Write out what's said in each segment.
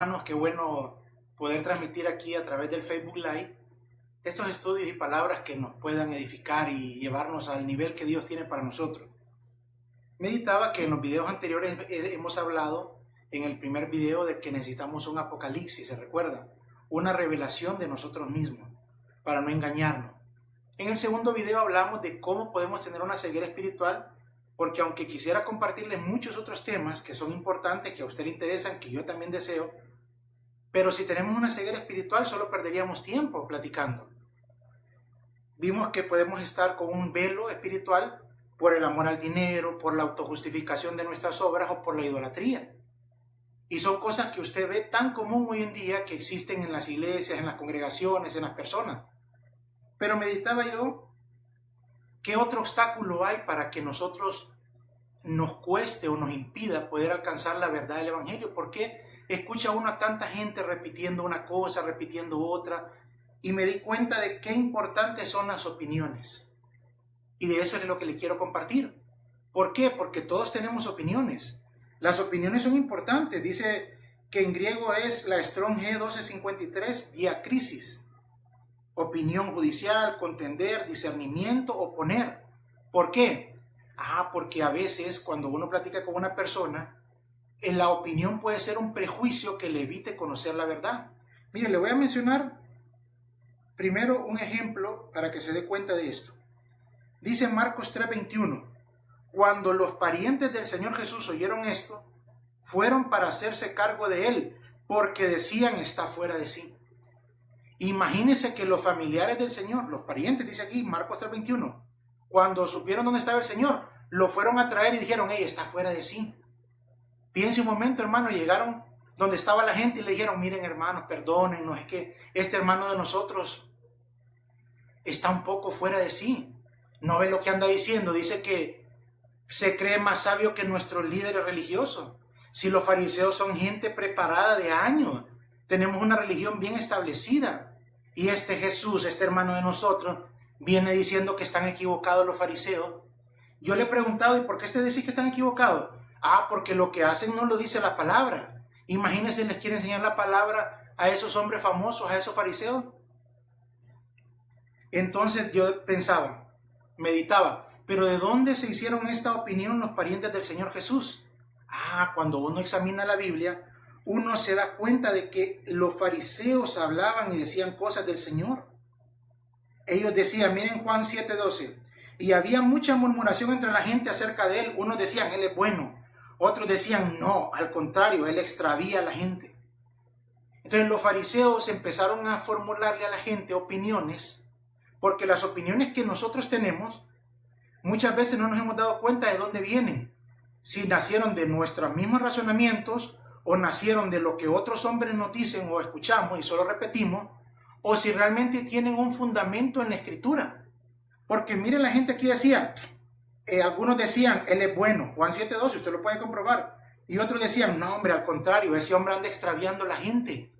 Hermanos, qué bueno poder transmitir aquí a través del Facebook Live estos estudios y palabras que nos puedan edificar y llevarnos al nivel que Dios tiene para nosotros. Meditaba que en los videos anteriores hemos hablado en el primer video de que necesitamos un apocalipsis, ¿se recuerda? Una revelación de nosotros mismos para no engañarnos. En el segundo video hablamos de cómo podemos tener una ceguera espiritual, porque aunque quisiera compartirles muchos otros temas que son importantes, que a usted le interesan, que yo también deseo, pero si tenemos una ceguera espiritual solo perderíamos tiempo platicando. Vimos que podemos estar con un velo espiritual por el amor al dinero, por la autojustificación de nuestras obras o por la idolatría. Y son cosas que usted ve tan común hoy en día que existen en las iglesias, en las congregaciones, en las personas. Pero meditaba yo, ¿qué otro obstáculo hay para que nosotros nos cueste o nos impida poder alcanzar la verdad del Evangelio? ¿Por qué escucha uno a tanta gente repitiendo una cosa, repitiendo otra? Y me di cuenta de qué importantes son las opiniones. Y de eso es lo que le quiero compartir. ¿Por qué? Porque todos tenemos opiniones. Las opiniones son importantes. Dice que en griego es la Strong G1253, diacrisis. Opinión judicial, contender, discernimiento, oponer. ¿Por qué? Porque a veces cuando uno platica con una persona, en la opinión puede ser un prejuicio que le evite conocer la verdad. Mire, le voy a mencionar primero un ejemplo para que se dé cuenta de esto. Dice Marcos 3:21, cuando los parientes del Señor Jesús oyeron esto, fueron para hacerse cargo de él, porque decían, está fuera de sí. Imagínense que los familiares del Señor, los parientes, dice aquí Marcos 3:21, cuando supieron dónde estaba el Señor, lo fueron a traer y dijeron, está fuera de sí. Piense un momento, hermano, llegaron donde estaba la gente y le dijeron, miren hermanos, perdónennos, es que este hermano de nosotros está un poco fuera de sí. ¿No ve lo que anda diciendo? Dice que se cree más sabio que nuestros líderes religiosos. Si los fariseos son gente preparada de años, tenemos una religión bien establecida. Y este Jesús, este hermano de nosotros, viene diciendo que están equivocados los fariseos. Yo le he preguntado, ¿y por qué usted dice que están equivocados? Porque lo que hacen no lo dice la palabra. Imagínense, les quiere enseñar la palabra a esos hombres famosos, a esos fariseos. Entonces yo pensaba, meditaba, pero ¿de dónde se hicieron esta opinión los parientes del Señor Jesús? Cuando uno examina la Biblia, uno se da cuenta de que los fariseos hablaban y decían cosas del Señor. Ellos decían, miren Juan 7:12, y había mucha murmuración entre la gente acerca de él. Unos decían, él es bueno. Otros decían, no, al contrario, él extravía a la gente. Entonces los fariseos empezaron a formularle a la gente opiniones, porque las opiniones que nosotros tenemos, muchas veces no nos hemos dado cuenta de dónde vienen. Si nacieron de nuestros mismos razonamientos, o nacieron de lo que otros hombres nos dicen o escuchamos y solo repetimos, o si realmente tienen un fundamento en la Escritura. Porque miren, la gente aquí decía, algunos decían, él es bueno, Juan 7:12, usted lo puede comprobar. Y otros decían, no hombre, al contrario, ese hombre anda extraviando a la gente.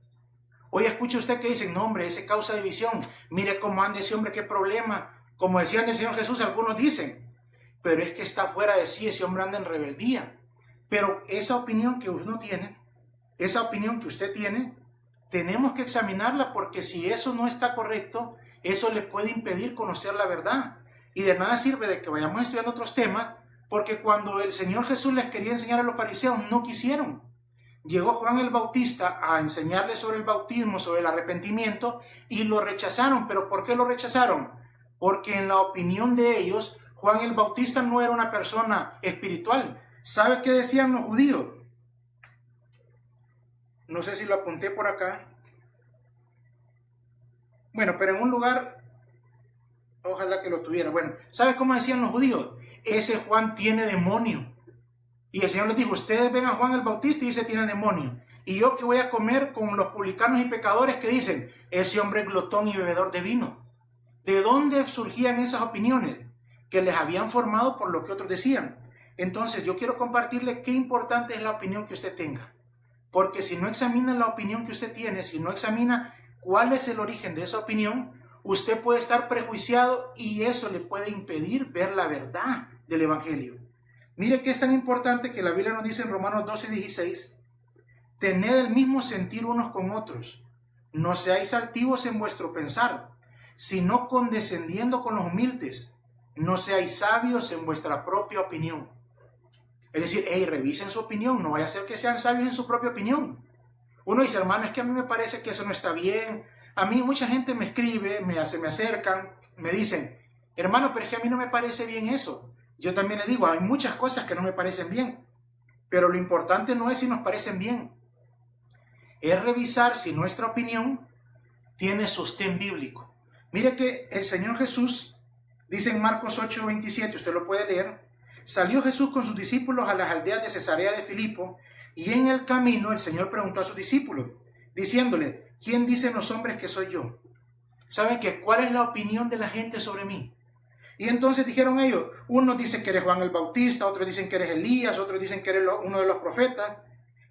Hoy escucha usted que dicen, no hombre, ese causa división, mire cómo anda ese hombre, qué problema. Como decían del Señor Jesús, algunos dicen, pero es que está fuera de sí, ese hombre anda en rebeldía. Pero esa opinión que uno tiene, esa opinión que usted tiene, tenemos que examinarla, porque si eso no está correcto, eso le puede impedir conocer la verdad. Y de nada sirve de que vayamos estudiando otros temas, porque cuando el Señor Jesús les quería enseñar a los fariseos, no quisieron. Llegó Juan el Bautista a enseñarles sobre el bautismo, sobre el arrepentimiento, y lo rechazaron. ¿Pero por qué lo rechazaron? Porque en la opinión de ellos, Juan el Bautista no era una persona espiritual. ¿Sabe qué decían los judíos? No sé si lo apunté por acá. Bueno, pero en un lugar, ojalá que lo tuviera. Bueno, ¿sabe cómo decían los judíos? Ese Juan tiene demonio. Y el Señor les dijo, ustedes ven a Juan el Bautista y dice tiene demonio. Y yo que voy a comer con los publicanos y pecadores que dicen, ese hombre es glotón y bebedor de vino. ¿De dónde surgían esas opiniones? Que les habían formado por lo que otros decían. Entonces yo quiero compartirle qué importante es la opinión que usted tenga. Porque si no examina la opinión que usted tiene, si no examina cuál es el origen de esa opinión, usted puede estar prejuiciado y eso le puede impedir ver la verdad del Evangelio. Mire que es tan importante que la Biblia nos dice en Romanos 12:16, tened el mismo sentir unos con otros. No seáis altivos en vuestro pensar, sino condescendiendo con los humildes. No seáis sabios en vuestra propia opinión. Es decir, revisen su opinión, no vaya a ser que sean sabios en su propia opinión. Uno dice, hermano, es que a mí me parece que eso no está bien. A mí mucha gente me escribe, se me acercan, me dicen, hermano, pero es que a mí no me parece bien eso. Yo también le digo, hay muchas cosas que no me parecen bien, pero lo importante no es si nos parecen bien, es revisar si nuestra opinión tiene sostén bíblico. Mire que el Señor Jesús, dice en Marcos 8:27, usted lo puede leer, salió Jesús con sus discípulos a las aldeas de Cesarea de Filipo, y en el camino el Señor preguntó a sus discípulos, diciéndole, ¿quién dicen los hombres que soy yo? ¿Saben qué? ¿Cuál es la opinión de la gente sobre mí? Y entonces dijeron ellos, unos dicen que eres Juan el Bautista, otros dicen que eres Elías, otros dicen que eres uno de los profetas.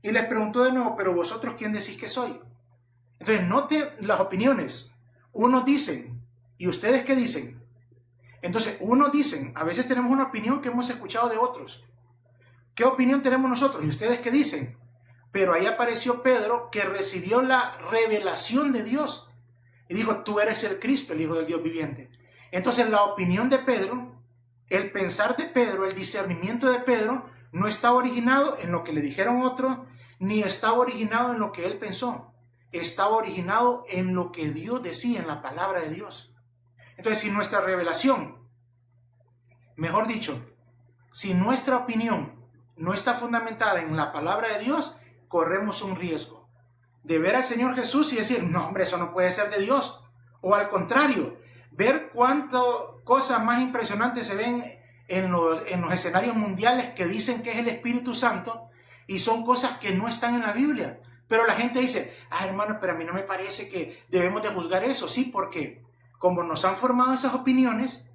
Y les preguntó de nuevo, pero vosotros, ¿quién decís que soy? Entonces, note las opiniones. Unos dicen, ¿y ustedes qué dicen? Entonces, unos dicen, a veces tenemos una opinión que hemos escuchado de otros. ¿Qué opinión tenemos nosotros? ¿Y ustedes qué dicen? Pero ahí apareció Pedro, que recibió la revelación de Dios. Y dijo, tú eres el Cristo, el Hijo del Dios viviente. Entonces, la opinión de Pedro, el pensar de Pedro, el discernimiento de Pedro, no está originado en lo que le dijeron otros, ni estaba originado en lo que él pensó. Estaba originado en lo que Dios decía, en la palabra de Dios. Entonces, si nuestra revelación, mejor dicho, si nuestra opinión no está fundamentada en la palabra de Dios, corremos un riesgo de ver al Señor Jesús y decir, no, hombre, eso no puede ser de Dios. O al contrario, ver cuántas cosas más impresionantes se ven en los escenarios mundiales que dicen que es el Espíritu Santo y son cosas que no están en la Biblia. Pero la gente dice, hermano, pero a mí no me parece que debemos de juzgar eso. Sí, porque como nos han formado esas opiniones,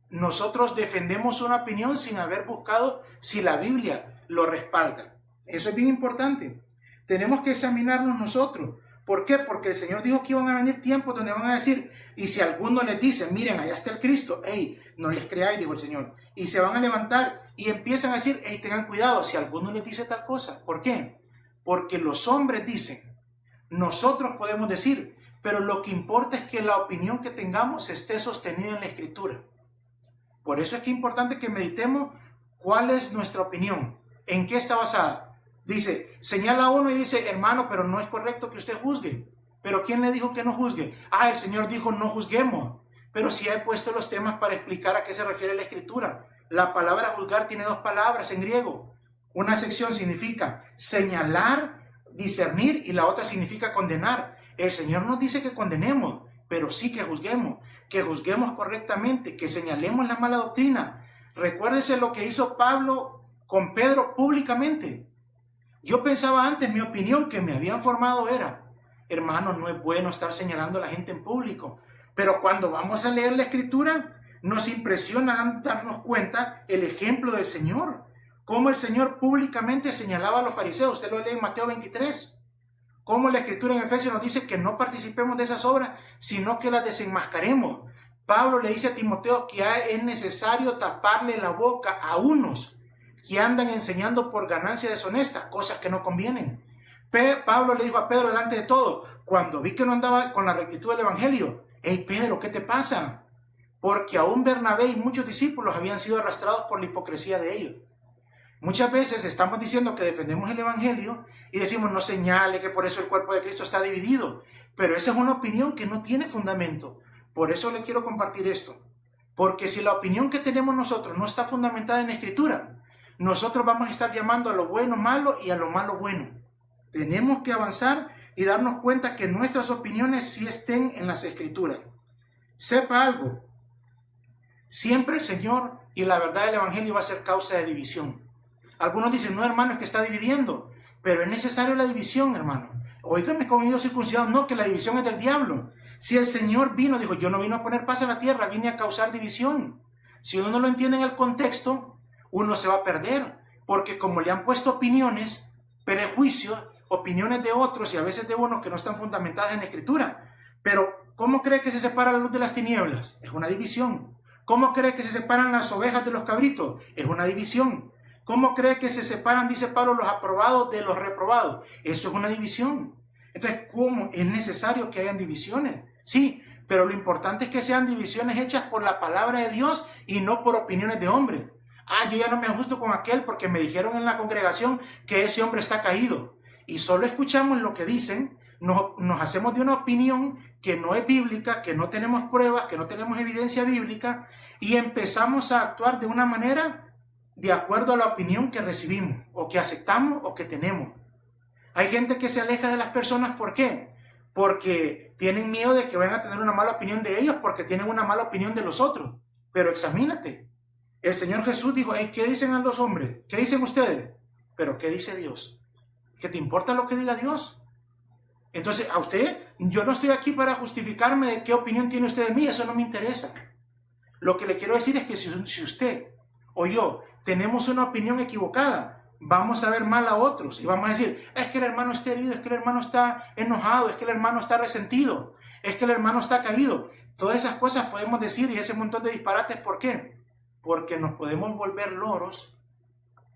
nosotros defendemos una opinión sin haber buscado si la Biblia lo respalda. Eso es bien importante. Tenemos que examinarnos nosotros. ¿Por qué? Porque el Señor dijo que iban a venir tiempos donde van a decir, y si alguno les dice, miren, allá está el Cristo, no les creáis, dijo el Señor. Y se van a levantar y empiezan a decir, tengan cuidado, si alguno les dice tal cosa. ¿Por qué? Porque los hombres dicen, nosotros podemos decir, pero lo que importa es que la opinión que tengamos esté sostenida en la Escritura. Por eso es que es importante que meditemos cuál es nuestra opinión, en qué está basada. Dice, señala a uno y dice, hermano, pero no es correcto que usted juzgue. ¿Pero quién le dijo que no juzgue? El Señor dijo, no juzguemos. Pero sí he puesto los temas para explicar a qué se refiere la Escritura. La palabra juzgar tiene dos palabras en griego. Una sección significa señalar, discernir, y la otra significa condenar. El Señor nos dice que condenemos, pero sí que juzguemos correctamente, que señalemos la mala doctrina. Recuérdese lo que hizo Pablo con Pedro públicamente. Yo pensaba antes, mi opinión que me habían formado era, hermano, no es bueno estar señalando a la gente en público. Pero cuando vamos a leer la Escritura, nos impresiona darnos cuenta el ejemplo del Señor. Cómo el Señor públicamente señalaba a los fariseos. Usted lo lee en Mateo 23. Cómo la Escritura en Efesios nos dice que no participemos de esas obras, sino que las desenmascaremos. Pablo le dice a Timoteo que es necesario taparle la boca a unos que andan enseñando por ganancia deshonesta, cosas que no convienen. Pablo le dijo a Pedro delante de todo, cuando vi que no andaba con la rectitud del Evangelio, Pedro, ¿qué te pasa? Porque aún Bernabé y muchos discípulos habían sido arrastrados por la hipocresía de ellos. Muchas veces estamos diciendo que defendemos el Evangelio y decimos, no señale que por eso el cuerpo de Cristo está dividido. Pero esa es una opinión que no tiene fundamento. Por eso le quiero compartir esto. Porque si la opinión que tenemos nosotros no está fundamentada en la Escritura, nosotros vamos a estar llamando a lo bueno malo y a lo malo bueno. Tenemos que avanzar y darnos cuenta que nuestras opiniones sí estén en las Escrituras. Sepa algo, siempre el Señor y la verdad del Evangelio va a ser causa de división. Algunos dicen, no, hermano, es que está dividiendo, pero es necesario la división, hermano. Óigame con oídos circuncidados, no, que la división es del diablo. Si el Señor dijo, yo no vine a poner paz en la tierra, vine a causar división. Si uno no lo entiende en el contexto, uno se va a perder, porque como le han puesto opiniones, prejuicios, opiniones de otros y a veces de unos que no están fundamentadas en la Escritura. Pero, ¿cómo cree que se separa la luz de las tinieblas? Es una división. ¿Cómo cree que se separan las ovejas de los cabritos? Es una división. ¿Cómo cree que se separan, dice Pablo, los aprobados de los reprobados? Eso es una división. Entonces, ¿cómo es necesario que hayan divisiones? Sí, pero lo importante es que sean divisiones hechas por la palabra de Dios y no por opiniones de hombres. Yo ya no me ajusto con aquel porque me dijeron en la congregación que ese hombre está caído. Y solo escuchamos lo que dicen, nos hacemos de una opinión que no es bíblica, que no tenemos pruebas, que no tenemos evidencia bíblica, y empezamos a actuar de una manera de acuerdo a la opinión que recibimos, o que aceptamos, o que tenemos. Hay gente que se aleja de las personas, ¿por qué? Porque tienen miedo de que vayan a tener una mala opinión de ellos, porque tienen una mala opinión de los otros. Pero examínate. El Señor Jesús dijo, ¿qué dicen a los hombres? ¿Qué dicen ustedes? Pero ¿qué dice Dios? ¿Qué te importa lo que diga Dios? Entonces, a usted, yo no estoy aquí para justificarme de qué opinión tiene usted de mí, eso no me interesa. Lo que le quiero decir es que si usted o yo tenemos una opinión equivocada, vamos a ver mal a otros y vamos a decir, es que el hermano está herido, es que el hermano está enojado, es que el hermano está resentido, es que el hermano está caído. Todas esas cosas podemos decir y ese montón de disparates, ¿por qué? Porque nos podemos volver loros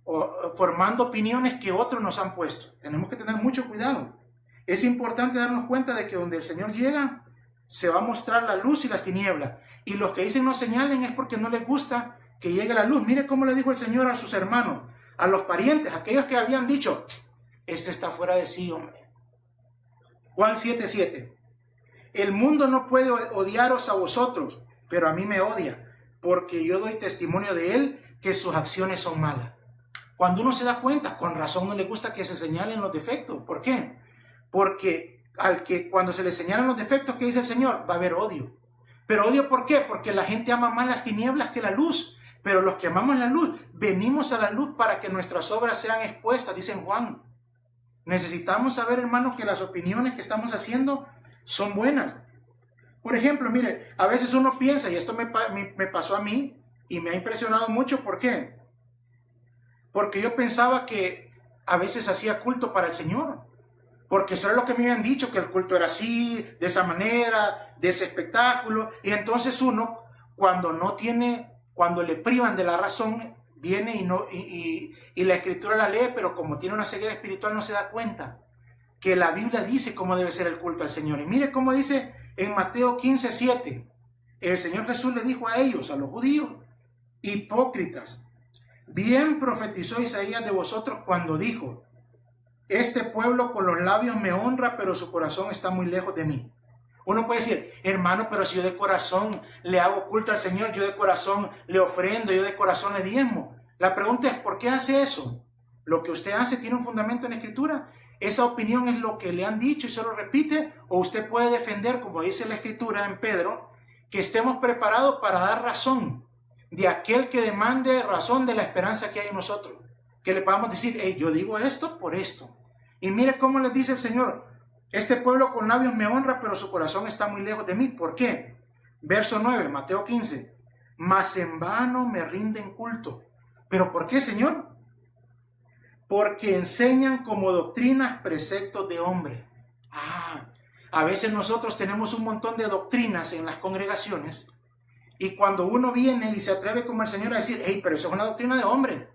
o formando opiniones que otros nos han puesto. Tenemos que tener mucho cuidado. Es importante darnos cuenta de que donde el Señor llega, se va a mostrar la luz y las tinieblas. Y los que dicen no señalen es porque no les gusta que llegue la luz. Mire cómo le dijo el Señor a sus hermanos, a los parientes, aquellos que habían dicho, este está fuera de sí, hombre. Juan 7:7. El mundo no puede odiaros a vosotros, pero a mí me odia, porque yo doy testimonio de él que sus acciones son malas. Cuando uno se da cuenta, con razón no le gusta que se señalen los defectos. ¿Por qué? Porque cuando se le señalan los defectos, ¿qué dice el Señor? Va a haber odio. ¿Pero odio por qué? Porque la gente ama más las tinieblas que la luz. Pero los que amamos la luz, venimos a la luz para que nuestras obras sean expuestas, dice Juan. Necesitamos saber, hermanos, que las opiniones que estamos haciendo son buenas. Por ejemplo, mire, a veces uno piensa, y esto me pasó a mí, y me ha impresionado mucho, ¿por qué? Porque yo pensaba que a veces hacía culto para el Señor. Porque eso era lo que me habían dicho, que el culto era así, de esa manera, de ese espectáculo. Y entonces uno, cuando le privan de la razón, viene y la Escritura la lee, pero como tiene una ceguera espiritual no se da cuenta que la Biblia dice cómo debe ser el culto al Señor. Y mire cómo dice en Mateo 15:7. El Señor Jesús le dijo a ellos, a los judíos, hipócritas, bien profetizó Isaías de vosotros cuando dijo, este pueblo con los labios me honra, pero su corazón está muy lejos de mí. Uno puede decir, hermano, pero si yo de corazón le hago culto al Señor, yo de corazón le ofrendo, yo de corazón le diezmo. La pregunta es, ¿por qué hace eso? ¿Lo que usted hace tiene un fundamento en la Escritura? ¿Esa opinión es lo que le han dicho y se lo repite? ¿O usted puede defender, como dice la Escritura en Pedro, que estemos preparados para dar razón de aquel que demande razón de la esperanza que hay en nosotros? Que le podamos decir, yo digo esto por esto. Y mire cómo les dice el Señor, este pueblo con labios me honra, pero su corazón está muy lejos de mí. ¿Por qué? Verso 9, Mateo 15. Mas en vano me rinden culto. ¿Pero por qué, Señor? Porque enseñan como doctrinas preceptos de hombre. A veces nosotros tenemos un montón de doctrinas en las congregaciones. Y cuando uno viene y se atreve como el Señor a decir, pero eso es una doctrina de hombre.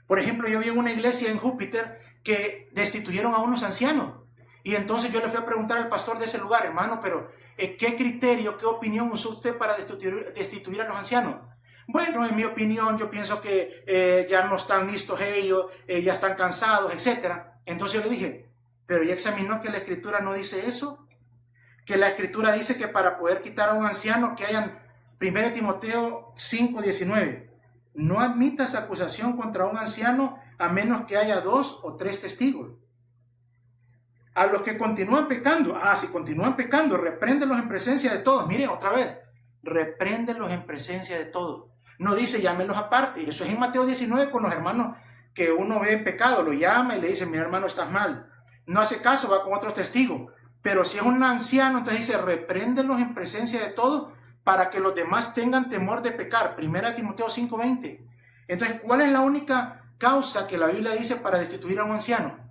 Por ejemplo, yo vi en una iglesia en Júpiter que destituyeron a unos ancianos. Y entonces yo le fui a preguntar al pastor de ese lugar, hermano, pero ¿qué criterio, qué opinión usó usted para destituir a los ancianos? Bueno, en mi opinión, yo pienso que ya no están listos ellos, ya están cansados, etc. Entonces yo le dije, pero ¿ya examinó que la Escritura no dice eso? Que la Escritura dice que para poder quitar a un anciano, que hayan 1 Timoteo 5:19, no admitas acusación contra un anciano a menos que haya 2 o 3 testigos. A los que continúan pecando, si continúan pecando, repréndelos en presencia de todos. Miren, otra vez, repréndelos en presencia de todos. No dice llámenlos aparte. Eso es en Mateo 19 con los hermanos que uno ve en pecado, lo llama y le dice, mira hermano, estás mal. No hace caso, va con otros testigos. Pero si es un anciano, entonces dice, repréndelos en presencia de todos para que los demás tengan temor de pecar. 1 Timoteo 5:20. Entonces, ¿cuál es la única causa que la Biblia dice para destituir a un anciano?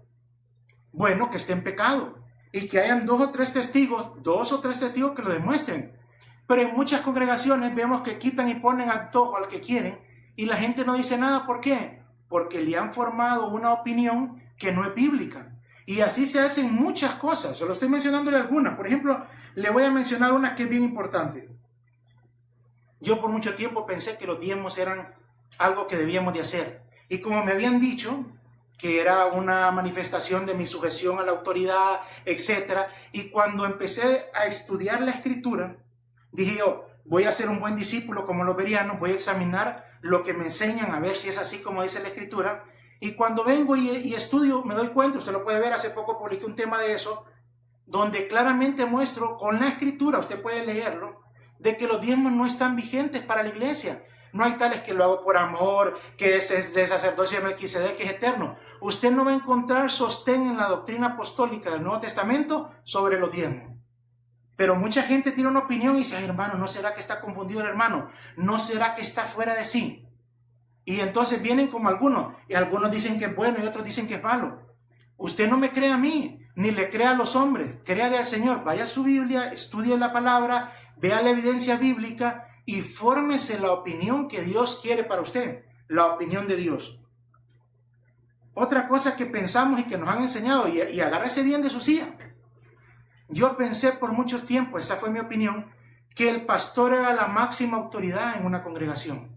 Bueno, que esté en pecado y que hayan 2 o 3 testigos que lo demuestren. Pero en muchas congregaciones vemos que quitan y ponen antojo al que quieren y la gente no dice nada. ¿Por qué? porque le han formado una opinión que no es bíblica. Y así se hacen muchas cosas. Solo estoy mencionándole algunas. Por ejemplo, le voy a mencionar una que es bien importante. Yo por mucho tiempo pensé que los diezmos eran algo que debíamos de hacer. Y como me habían dicho que era una manifestación de mi sujeción a la autoridad, etc. Y cuando empecé a estudiar la Escritura, dije yo, voy a ser un buen discípulo como los bereanos, voy a examinar lo que me enseñan a ver si es así como dice la Escritura. Y cuando vengo y estudio, me doy cuenta, usted lo puede ver, hace poco publiqué un tema de eso, donde claramente muestro con la Escritura, usted puede leerlo, de que los diezmos no están vigentes para la iglesia. No hay tales que lo hago por amor, que es de sacerdocio de Melquisedec, que es eterno. Usted no va a encontrar sostén en la doctrina apostólica del Nuevo Testamento sobre los diezmos. Pero mucha gente tiene una opinión y dice, ay, hermano, ¿no será que está confundido el hermano? ¿No será que está fuera de sí? Y entonces vienen como algunos, y algunos dicen que es bueno y otros dicen que es malo. Usted no me cree a mí, ni le crea a los hombres, créale al Señor. Vaya a su Biblia, estudie la palabra, vea la evidencia bíblica y fórmese la opinión que Dios quiere para usted, la opinión de Dios. Otra cosa que pensamos y que nos han enseñado, y agárrese bien de su silla. Yo pensé por mucho tiempo, esa fue mi opinión, que el pastor era la máxima autoridad en una congregación.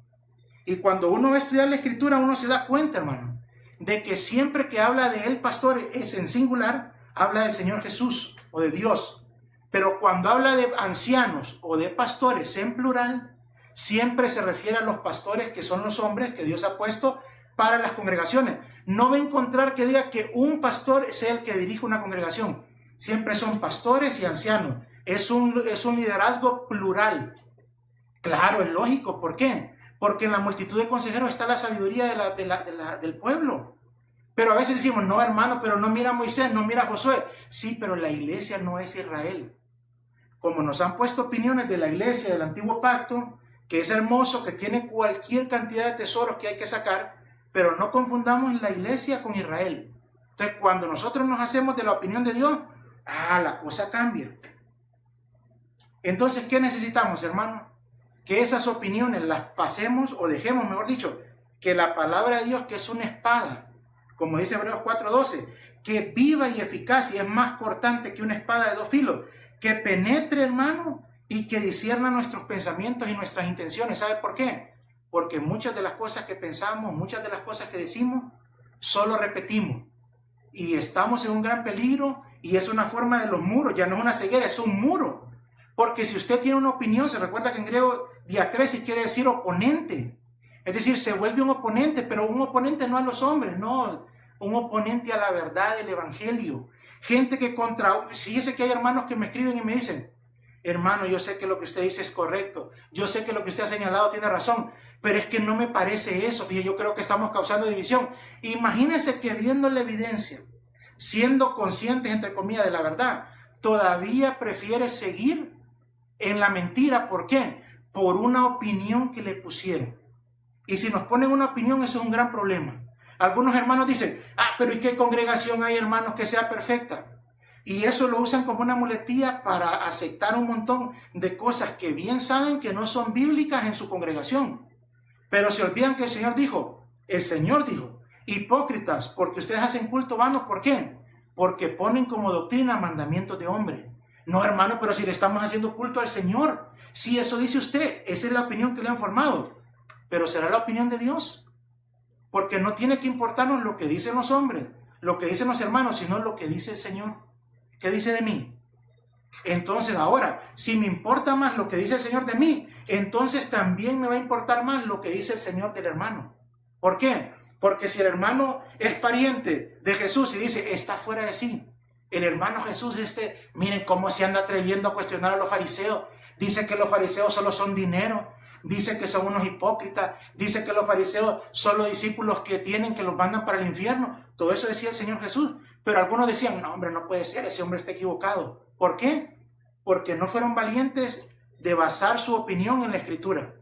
Y cuando uno va a estudiar la Escritura, uno se da cuenta, hermano, de que siempre que habla de el pastor es en singular, habla del Señor Jesús o de Dios. Pero cuando habla de ancianos o de pastores en plural, siempre se refiere a los pastores que son los hombres que Dios ha puesto para las congregaciones. No va a encontrar que diga que un pastor sea el que dirige una congregación. Siempre son pastores y ancianos. Es un liderazgo plural. Claro, es lógico. ¿Por qué? Porque en la multitud de consejeros está la sabiduría del pueblo. Pero a veces decimos, no, hermano, pero no mira a Moisés, no mira a Josué. Sí, pero la iglesia no es Israel. Como nos han puesto opiniones de la iglesia del antiguo pacto, que es hermoso, que tiene cualquier cantidad de tesoros que hay que sacar, pero no confundamos la iglesia con Israel. Entonces, cuando nosotros nos hacemos de la opinión de Dios, la cosa cambia. Entonces, ¿qué necesitamos, hermano? Que esas opiniones las pasemos o dejemos, mejor dicho, que la palabra de Dios, que es una espada, como dice Hebreos 4:12, que viva y eficaz y es más cortante que una espada de dos filos, que penetre, hermano, y que discierna nuestros pensamientos y nuestras intenciones. ¿Sabe por qué? Porque muchas de las cosas que pensamos, muchas de las cosas que decimos, solo repetimos. Y estamos en un gran peligro y es una forma de los muros, ya no es una ceguera, es un muro. Porque si usted tiene una opinión, se recuerda que en griego diacresis quiere decir oponente. Es decir, se vuelve un oponente, pero un oponente no a los hombres, no, un oponente a la verdad del evangelio. Gente que fíjese que hay hermanos que me escriben y me dicen, hermano, yo sé que lo que usted dice es correcto, yo sé que lo que usted ha señalado tiene razón, pero es que no me parece eso, fíjese, yo creo que estamos causando división. Imagínense que viendo la evidencia, siendo conscientes, entre comillas, de la verdad, todavía prefiere seguir en la mentira. ¿Por qué? Por una opinión que le pusieron. Y si nos ponen una opinión, eso es un gran problema. Algunos hermanos dicen, pero ¿y qué congregación hay, hermanos, que sea perfecta? Y eso lo usan como una muletilla para aceptar un montón de cosas que bien saben que no son bíblicas en su congregación. Pero se olvidan que el Señor dijo, hipócritas, porque ustedes hacen culto vano. ¿Por qué? Porque ponen como doctrina mandamientos de hombre. No, hermano, pero si le estamos haciendo culto al Señor. Si eso dice usted, esa es la opinión que le han formado. Pero ¿será la opinión de Dios? Porque no tiene que importarnos lo que dicen los hombres, lo que dicen los hermanos, sino lo que dice el Señor. ¿Qué dice de mí? Entonces ahora, si me importa más lo que dice el Señor de mí, entonces también me va a importar más lo que dice el Señor del hermano. ¿Por qué? Porque si el hermano es pariente de Jesús y dice, está fuera de sí, el hermano Jesús miren cómo se anda atreviendo a cuestionar a los fariseos. Dice que los fariseos solo son dinero. Dice que son unos hipócritas. Dice que los fariseos son los discípulos que tienen, que los mandan para el infierno. Todo eso decía el Señor Jesús. Pero algunos decían, no, hombre, no puede ser, ese hombre está equivocado. ¿Por qué? Porque no fueron valientes de basar su opinión en la Escritura.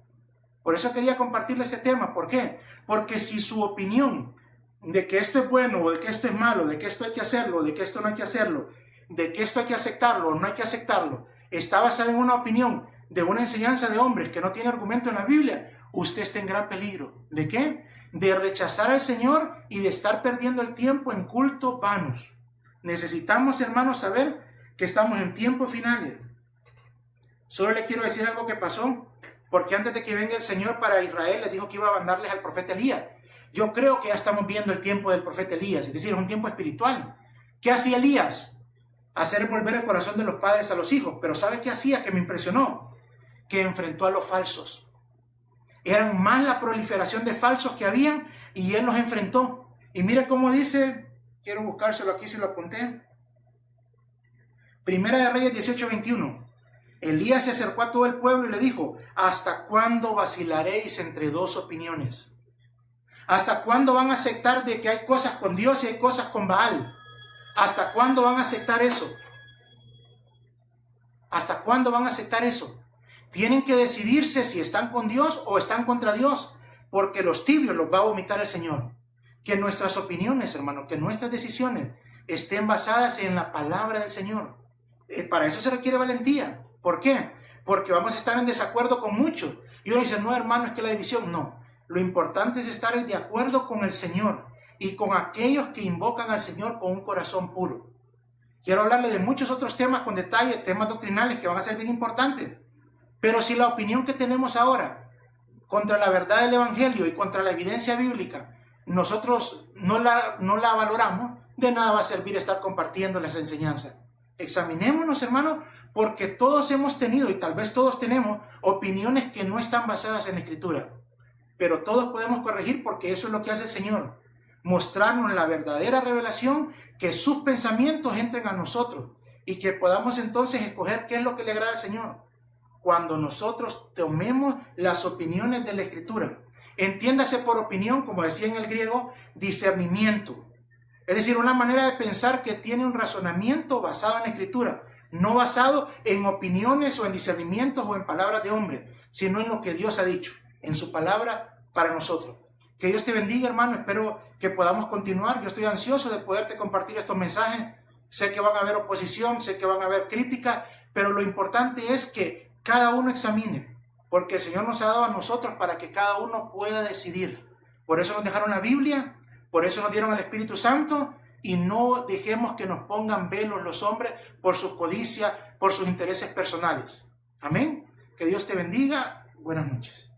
Por eso quería compartirle ese tema. ¿Por qué? Porque si su opinión de que esto es bueno o de que esto es malo, de que esto hay que hacerlo, de que esto no hay que hacerlo, de que esto hay que aceptarlo o no hay que aceptarlo, está basada en una opinión de una enseñanza de hombres que no tiene argumento en la Biblia, usted está en gran peligro. ¿De qué? de rechazar al Señor y de estar perdiendo el tiempo en cultos vanos. Necesitamos, hermanos, saber que estamos en tiempos finales. Solo le quiero decir algo que pasó, porque antes de que venga el Señor para Israel, les dijo que iba a mandarles al profeta Elías. Yo creo que ya estamos viendo el tiempo del profeta Elías, es decir, es un tiempo espiritual. ¿Qué hacía Elías? Hacer volver el corazón de los padres a los hijos. Pero ¿sabe qué hacía? Que me impresionó. Que enfrentó a los falsos. Eran más la proliferación de falsos que habían y él los enfrentó. Y mire cómo dice, quiero buscárselo aquí si lo apunté. Primera de Reyes 18:21. Elías se acercó a todo el pueblo y le dijo: ¿hasta cuándo vacilaréis entre dos opiniones? ¿Hasta cuándo van a aceptar de que hay cosas con Dios y hay cosas con Baal? ¿Hasta cuándo van a aceptar eso? ¿Hasta cuándo van a aceptar eso? Tienen que decidirse si están con Dios o están contra Dios, porque los tibios los va a vomitar el Señor. Que nuestras opiniones, hermano, que nuestras decisiones estén basadas en la palabra del Señor. Para eso se requiere valentía. ¿Por qué? Porque vamos a estar en desacuerdo con muchos. Y uno dice, no, hermano, es que la división, no. Lo importante es estar de acuerdo con el Señor y con aquellos que invocan al Señor con un corazón puro. Quiero hablarle de muchos otros temas con detalle, temas doctrinales que van a ser bien importantes. Pero si la opinión que tenemos ahora contra la verdad del Evangelio y contra la evidencia bíblica, nosotros no la valoramos, de nada va a servir estar compartiendo las enseñanzas. Examinémonos, hermanos, porque todos hemos tenido, y tal vez todos tenemos, opiniones que no están basadas en la Escritura. Pero todos podemos corregir, porque eso es lo que hace el Señor. Mostrarnos la verdadera revelación, que sus pensamientos entren a nosotros y que podamos entonces escoger qué es lo que le agrada al Señor. Cuando nosotros tomemos las opiniones de la Escritura. Entiéndase por opinión, como decía en el griego, discernimiento. Es decir, una manera de pensar que tiene un razonamiento basado en la Escritura, no basado en opiniones o en discernimientos o en palabras de hombre, sino en lo que Dios ha dicho, en su palabra para nosotros. Que Dios te bendiga, hermano. Espero que podamos continuar. Yo estoy ansioso de poderte compartir estos mensajes. Sé que van a haber oposición, sé que van a haber crítica, pero lo importante es que cada uno examine, porque el Señor nos ha dado a nosotros para que cada uno pueda decidir. Por eso nos dejaron la Biblia, por eso nos dieron al Espíritu Santo, y no dejemos que nos pongan velos los hombres por sus codicias, por sus intereses personales. Amén. Que Dios te bendiga. Buenas noches.